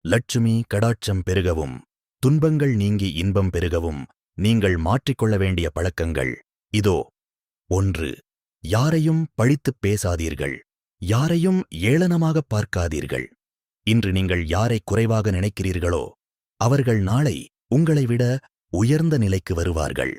லட்சுமி கடாட்சம் பெருகவும் துன்பங்கள் நீங்கி இன்பம் பெருகவும் நீங்கள் மாற்றிக்கொள்ள வேண்டிய பழக்கங்கள் இதோ. 1. யாரையும் பழித்துப் பேசாதீர்கள். யாரையும் ஏளனமாகப் பார்க்காதீர்கள். இன்று நீங்கள் யாரை குறைவாக நினைக்கிறீர்களோ அவர்கள் நாளை உங்களை விட உயர்ந்த நிலைக்கு வருவார்கள்.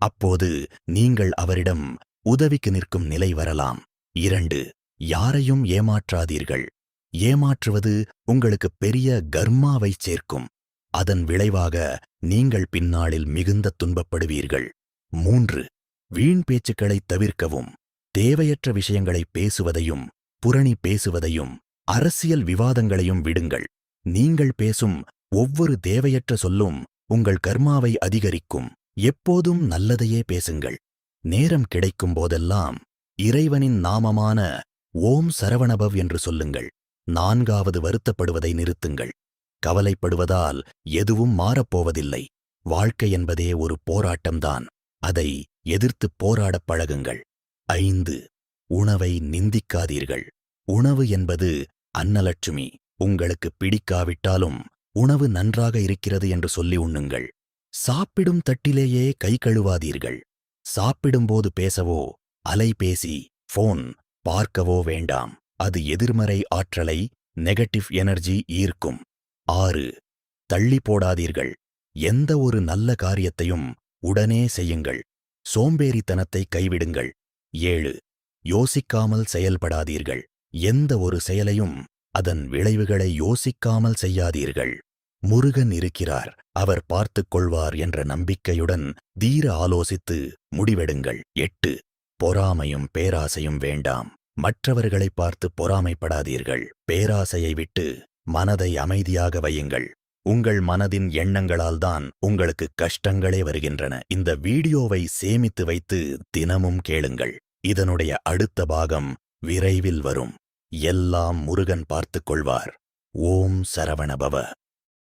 அப்போது நீங்கள் அவரிடம் உதவிக்கு நிற்கும் நிலை வரலாம். 2. யாரையும் ஏமாற்றாதீர்கள். ஏமாற்றுவது உங்களுக்கு பெரிய கர்மாவைச் சேர்க்கும். அதன் விளைவாக நீங்கள் பின்னாளில் மிகுந்த துன்பப்படுவீர்கள். 3. வீண் பேச்சுக்களைத் தவிர்க்கவும். தேவையற்ற விஷயங்களை பேசுவதையும் புரணி பேசுவதையும் அரசியல் விவாதங்களையும் விடுங்கள். நீங்கள் பேசும் ஒவ்வொரு தேவையற்ற சொல்லும் உங்கள் கர்மாவை அதிகரிக்கும். எப்போதும் நல்லதையே பேசுங்கள். நேரம் கிடைக்கும் போதெல்லாம் இறைவனின் நாமமான ஓம் சரவணபவ் என்று சொல்லுங்கள். 4வது வருத்தப்படுவதை நிறுத்துங்கள். கவலைப்படுவதால் எதுவும் மாறப்போவதில்லை. வாழ்க்கை என்பதே ஒரு போராட்டம்தான். அதை எதிர்த்துப் போராடப் பழகுங்கள். 5. உணவை நிந்திக்காதீர்கள். உணவு என்பது அன்னலட்சுமி. உங்களுக்கு பிடிக்காவிட்டாலும் உணவு நன்றாக இருக்கிறது என்று சொல்லி உண்ணுங்கள். சாப்பிடும் தட்டிலேயே கை கழுவாதீர்கள். சாப்பிடும்போது பேசவோ அலைபேசி போன் பார்க்கவோ வேண்டாம். அது எதிர்மறை ஆற்றலை நெகட்டிவ் எனர்ஜி ஈர்க்கும். 6. தள்ளி போடாதீர்கள். எந்த ஒரு நல்ல காரியத்தையும் உடனே செய்யுங்கள். சோம்பேறித்தனத்தை கைவிடுங்கள். 7. யோசிக்காமல் செயல்படாதீர்கள். எந்த ஒரு செயலையும் அதன் விளைவுகளை யோசிக்காமல் செய்யாதீர்கள். முருகன் இருக்கிறார், அவர் பார்த்துக் கொள்வார் என்ற நம்பிக்கையுடன் தீர ஆலோசித்து முடிவெடுங்கள். 8. பொறாமையும் பேராசையும் வேண்டாம். மற்றவர்களை பார்த்து பொறாமைப்படாதீர்கள். பேராசையை விட்டு மனதை அமைதியாக வையுங்கள். உங்கள் மனதின் எண்ணங்களால்தான் உங்களுக்கு கஷ்டங்களே வருகின்றன. இந்த வீடியோவை சேமித்து வைத்து தினமும் கேளுங்கள். இதனுடைய அடுத்த பாகம் விரைவில் வரும். எல்லாம் முருகன் பார்த்துக் கொள்வார். ஓம் சரவணபவ.